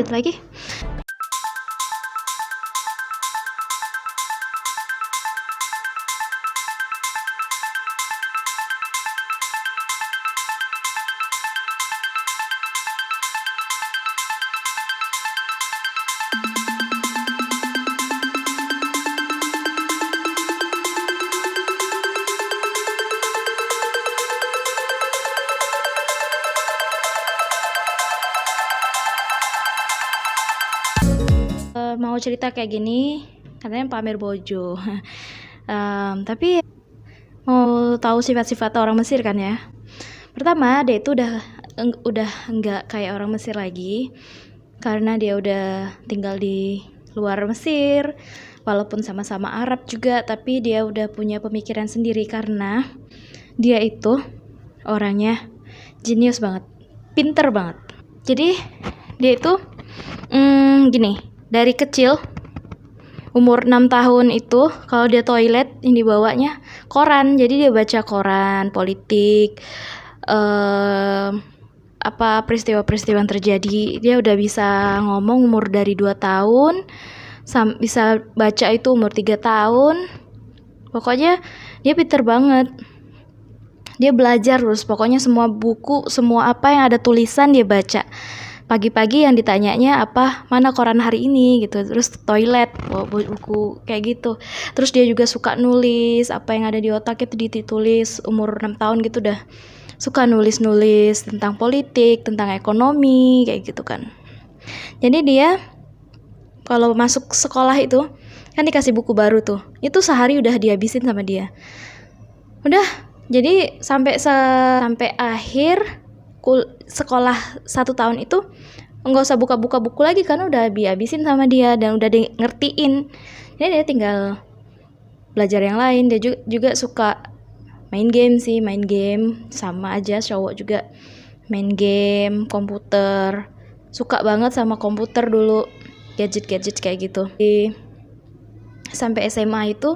lanjut lagi. Mau cerita kayak gini, katanya pamer bojo. Tapi mau tahu sifat-sifat orang Mesir kan ya. Pertama, dia itu udah nggak kayak orang Mesir lagi, karena dia udah tinggal di luar Mesir, walaupun sama-sama Arab juga, tapi dia udah punya pemikiran sendiri karena dia itu orangnya jenius banget, pinter banget. Jadi dia itu gini, dari kecil umur 6 tahun itu kalau dia toilet yang dibawanya koran. Jadi dia baca koran politik, apa peristiwa-peristiwa yang terjadi. Dia udah bisa ngomong umur dari 2 tahun, bisa baca itu umur 3 tahun. Pokoknya dia pinter banget. Dia belajar terus, pokoknya semua buku, semua apa yang ada tulisan dia baca. Pagi-pagi yang ditanyanya apa, mana koran hari ini gitu, terus toilet bawa buku kayak gitu. Terus dia juga suka nulis, apa yang ada di otak itu ditulis. Umur 6 tahun gitu udah suka nulis-nulis tentang politik, tentang ekonomi kayak gitu kan. Jadi dia kalau masuk sekolah itu kan dikasih buku baru tuh, itu sehari udah dihabisin sama dia. Udah, jadi sampai akhir sekolah 1 tahun itu nggak usah buka-buka buku lagi karena udah dihabisin sama dia dan udah ngertiin. Jadi dia tinggal belajar yang lain. Dia juga suka main game sih, main game sama aja cowok juga, main game komputer, suka banget sama komputer dulu, gadget kayak gitu. Sampai SMA itu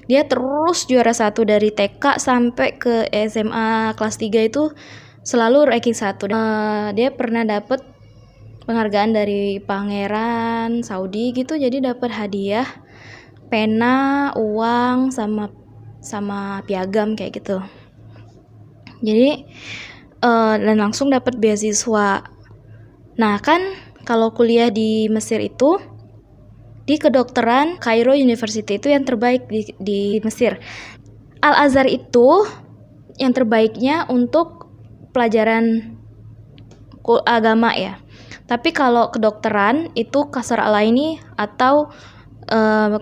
dia terus juara 1 dari TK sampai ke SMA kelas 3 itu selalu ranking 1. Dia pernah dapet penghargaan dari pangeran Saudi gitu, jadi dapat hadiah pena, uang sama piagam kayak gitu. Jadi dan langsung dapat beasiswa. Nah kan kalau kuliah di Mesir itu di kedokteran Cairo University itu yang terbaik di Mesir. Al Azhar itu yang terbaiknya untuk pelajaran agama ya. Tapi kalau kedokteran itu Qasr Al-Aini atau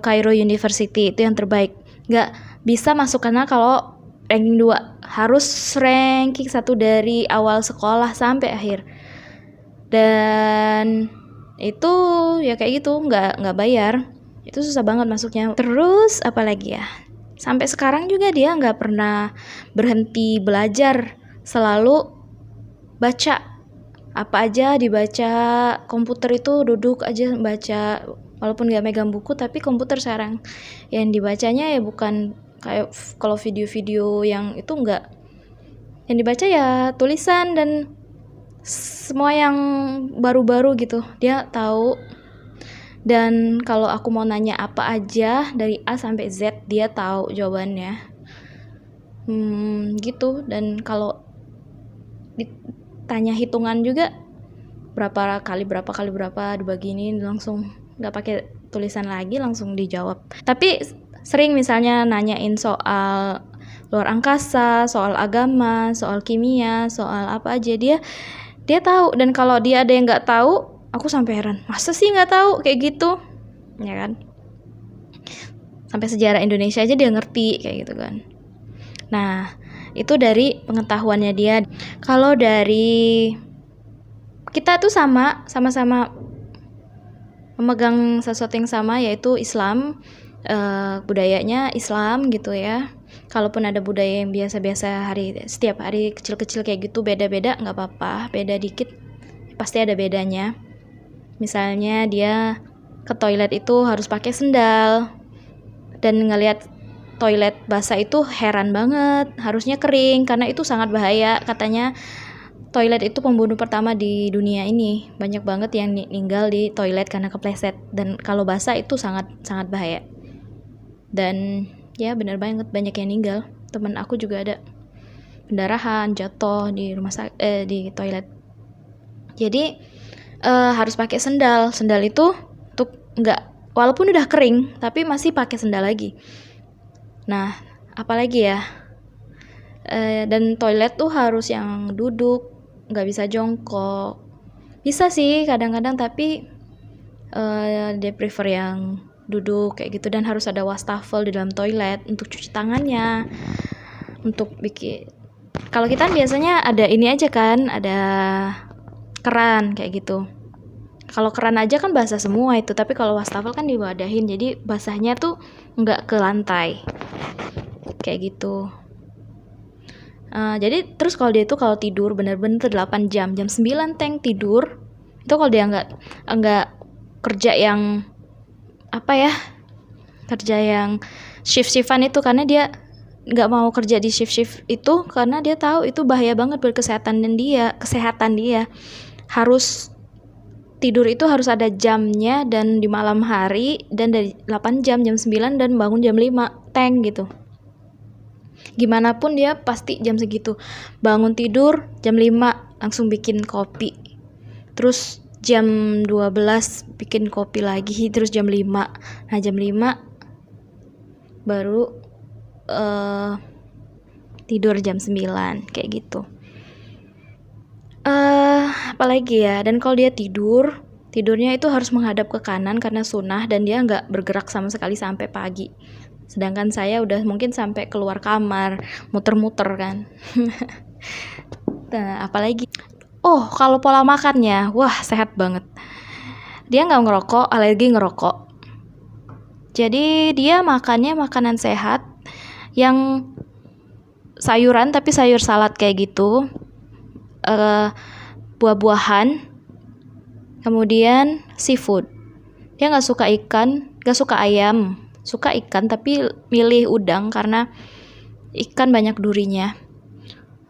Cairo University itu yang terbaik. Nggak bisa masuk karena kalau ranking 2 harus ranking 1 dari awal sekolah sampai akhir. Dan itu ya kayak gitu, nggak bayar. Itu susah banget masuknya. Terus apalagi ya? Sampai sekarang juga dia nggak pernah berhenti belajar, selalu baca. Apa aja dibaca, komputer itu duduk aja baca, walaupun nggak megang buku tapi komputer sekarang yang dibacanya ya bukan kayak kalau video-video yang itu nggak, yang dibaca ya tulisan dan semua yang baru-baru gitu dia tahu. Dan kalau aku mau nanya apa aja dari A sampai Z dia tahu jawabannya, gitu. Dan kalau ditanya hitungan juga berapa kali berapa dibagi ini langsung nggak pakai tulisan lagi, langsung dijawab. Tapi sering misalnya nanyain soal luar angkasa, soal agama, soal kimia, soal apa aja dia tahu. Dan kalau dia ada yang nggak tahu, aku sampai heran, masa sih nggak tahu kayak gitu, ya kan? Sampai sejarah Indonesia aja dia ngerti kayak gitu kan. Nah, itu dari pengetahuannya dia. Kalau dari kita tuh sama-sama memegang sesuatu yang sama, yaitu Islam, budayanya Islam gitu ya. Kalaupun ada budaya yang biasa-biasa setiap hari kecil-kecil kayak gitu beda-beda, nggak apa-apa, beda dikit pasti ada bedanya. Misalnya dia ke toilet itu harus pakai sendal, dan ngelihat toilet basah itu heran banget, harusnya kering karena itu sangat bahaya katanya. toilet itu pembunuh pertama di dunia ini. Banyak banget yang meninggal di toilet karena kepleset, dan kalau basah itu sangat sangat bahaya. Dan ya benar banget, banyak yang meninggal. Temen aku juga ada pendarahan, jatuh di di toilet. Jadi harus pakai sendal. Sendal itu untuk nggak, walaupun udah kering tapi masih pakai sendal lagi. Nah, apalagi ya, dan toilet tuh harus yang duduk, nggak bisa jongkok. Bisa sih kadang-kadang, tapi dia prefer yang duduk kayak gitu. Dan harus ada wastafel di dalam toilet untuk cuci tangannya, untuk bikin. Kalau kita biasanya ada ini aja kan, ada keran kayak gitu. Kalau keran aja kan basah semua itu, tapi kalau wastafel kan diwadahin, jadi basahnya tuh nggak ke lantai kayak gitu. Jadi terus kalau dia tuh kalau tidur bener-bener 8 jam, jam 9 Teng tidur. Itu kalau dia nggak kerja yang apa ya, kerja yang shift-shiftan itu, karena dia nggak mau kerja di shift-shift itu karena dia tahu itu bahaya banget buat kesehatan dia. Harus tidur itu harus ada jamnya, dan di malam hari, dan dari 8 jam, jam 9 dan bangun jam 5 Teng gitu. Gimana pun dia pasti jam segitu. Bangun tidur jam 5 langsung bikin kopi. Terus jam 12 bikin kopi lagi, terus jam 5. Nah, jam 5 baru tidur jam 9 kayak gitu. Apalagi ya, dan kalau dia tidurnya itu harus menghadap ke kanan karena sunnah, dan dia nggak bergerak sama sekali sampai pagi. Sedangkan saya udah mungkin sampai keluar kamar, muter-muter kan. Nah, apalagi, kalau pola makannya, wah sehat banget. Dia nggak ngerokok, alergi ngerokok. Jadi dia makannya makanan sehat, yang sayuran tapi sayur salad kayak gitu, buah-buahan, kemudian seafood. Dia nggak suka ikan, nggak suka ayam, suka ikan tapi milih udang karena ikan banyak durinya.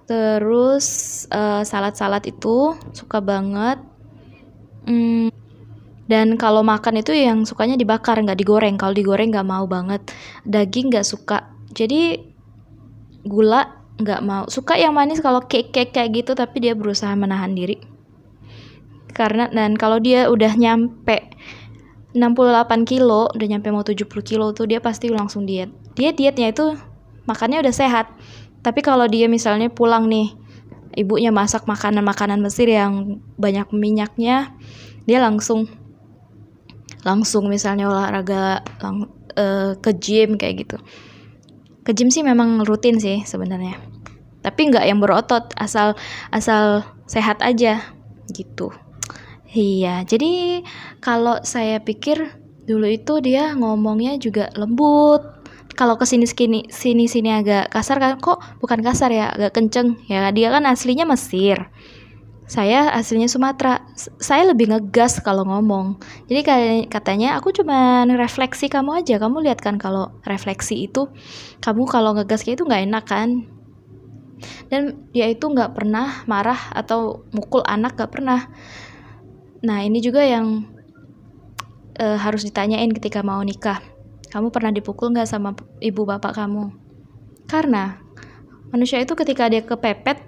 Terus salad-salad itu suka banget. Dan kalau makan itu yang sukanya dibakar, nggak digoreng. Kalau digoreng nggak mau banget. Daging nggak suka. Jadi gula nggak mau. Suka yang manis kalau cake kayak gitu, tapi dia berusaha menahan diri. Dan kalau dia udah nyampe 68 kilo, udah nyampe mau 70 kilo tuh dia pasti langsung diet. Dia dietnya itu makannya udah sehat. Tapi kalau dia misalnya pulang nih, ibunya masak makanan Mesir yang banyak minyaknya, dia langsung misalnya olahraga, ke gym kayak gitu. Ke gym sih memang rutin sih sebenarnya, tapi nggak yang berotot, asal sehat aja gitu. Iya, jadi kalau saya pikir dulu itu dia ngomongnya juga lembut. Kalau kesini agak kasar kan, kok bukan kasar ya, agak kenceng ya. Dia kan aslinya Mesir, saya aslinya Sumatera. Saya lebih ngegas kalau ngomong. Jadi katanya aku cuma refleksi kamu aja. Kamu lihat kan kalau refleksi itu, kamu kalau ngegas kayak itu nggak enak kan. Dan dia itu nggak pernah marah atau mukul anak, nggak pernah. Nah, ini juga yang harus ditanyain ketika mau nikah. Kamu pernah dipukul nggak sama ibu bapak kamu? Karena manusia itu ketika dia kepepet,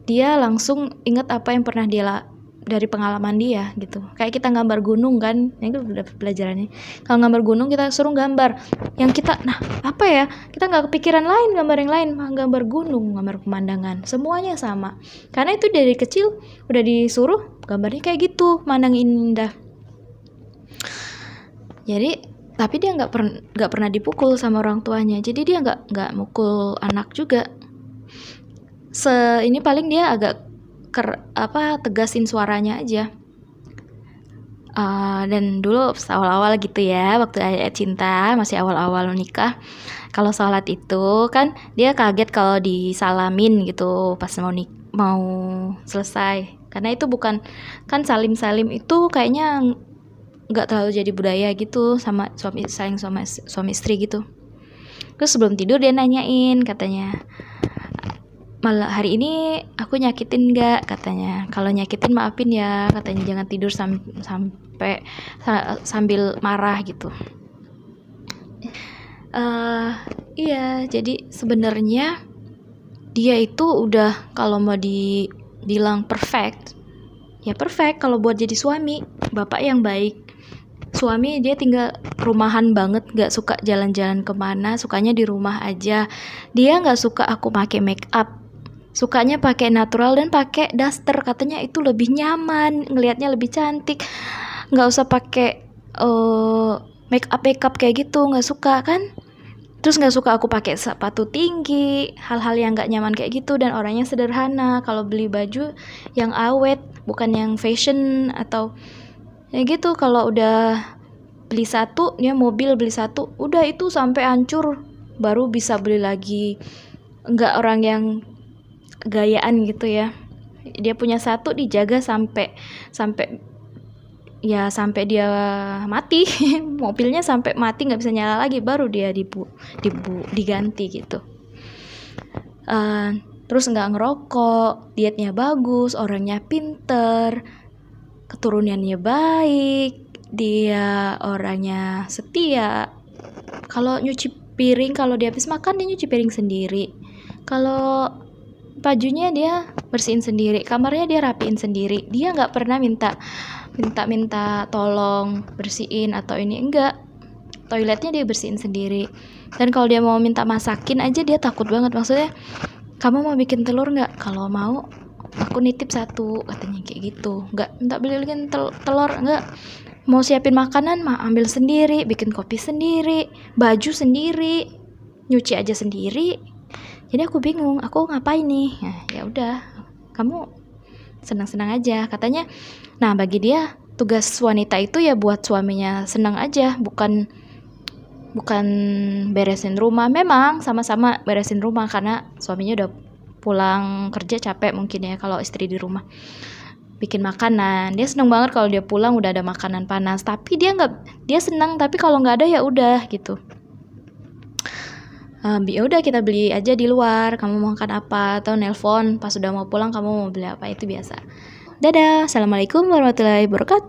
dia langsung ingat apa yang pernah dia dari pengalaman dia gitu. Kayak kita gambar gunung kan, ini udah pelajarannya. Kalau gambar gunung kita suruh gambar yang kita, apa ya, kita nggak kepikiran lain, gambar yang lain, gambar gunung, gambar pemandangan, semuanya sama. Karena itu dari kecil udah disuruh gambarnya kayak gitu, mandang indah. Jadi tapi dia nggak pernah dipukul sama orang tuanya, jadi dia nggak mukul anak juga. Ini paling dia agak tegasin suaranya aja. Dan dulu awal-awal gitu ya, waktu ayat cinta masih awal-awal nikah, kalau sholat itu kan dia kaget kalau disalamin gitu pas mau selesai, karena itu bukan kan, salim itu kayaknya nggak terlalu jadi budaya gitu sama suami istri gitu. Terus sebelum tidur dia nanyain, katanya, malah hari ini aku nyakitin nggak, katanya. Kalau nyakitin maafin ya, katanya, jangan tidur sampai sambil marah gitu. Iya, jadi sebenarnya dia itu udah, kalau mau dibilang perfect, ya perfect kalau buat jadi suami, bapak yang baik. Suami dia tinggal rumahan banget, gak suka jalan-jalan kemana, sukanya di rumah aja. Dia gak suka aku pakai make up, sukanya pakai natural dan pakai daster, katanya itu lebih nyaman, ngelihatnya lebih cantik, gak usah pakai make up kayak gitu, gak suka kan. Terus gak suka aku pakai sepatu tinggi, hal-hal yang gak nyaman kayak gitu. Dan orangnya sederhana, kalau beli baju yang awet, bukan yang fashion atau ya gitu. Kalau udah beli satu, dia mobil beli satu, udah itu sampai hancur baru bisa beli lagi. Enggak orang yang gayaan gitu ya. Dia punya satu dijaga sampai dia mati. Mobilnya sampai mati nggak bisa nyala lagi, baru dia diganti gitu. Terus nggak ngerokok, dietnya bagus, orangnya pinter, keturunannya baik, dia orangnya setia. Kalau nyuci piring, kalau dia habis makan dia nyuci piring sendiri. Kalau bajunya dia bersihin sendiri, kamarnya dia rapiin sendiri. Dia nggak pernah minta tolong bersihin atau ini, enggak. Toiletnya dia bersihin sendiri. Dan kalau dia mau minta masakin aja dia takut banget. Maksudnya, kamu mau bikin telur nggak? Kalau mau aku nitip satu, katanya kayak gitu. Nggak minta beliin telur, nggak. Mau siapin makanan mah ambil sendiri, bikin kopi sendiri, baju sendiri, nyuci aja sendiri. Jadi aku bingung, aku ngapain nih? Nah, ya udah, kamu senang-senang aja, katanya. Nah, bagi dia tugas wanita itu ya buat suaminya senang aja, bukan beresin rumah. Memang sama-sama beresin rumah karena suaminya udah pulang kerja capek mungkin ya kalau istri di rumah. Bikin makanan, dia seneng banget kalau dia pulang udah ada makanan panas. Tapi dia seneng, tapi kalau nggak ada ya udah gitu. Ya udah, kita beli aja di luar, kamu mau makan apa, atau nelpon pas udah mau pulang kamu mau beli apa, itu biasa. Dadah, assalamualaikum warahmatullahi wabarakatuh.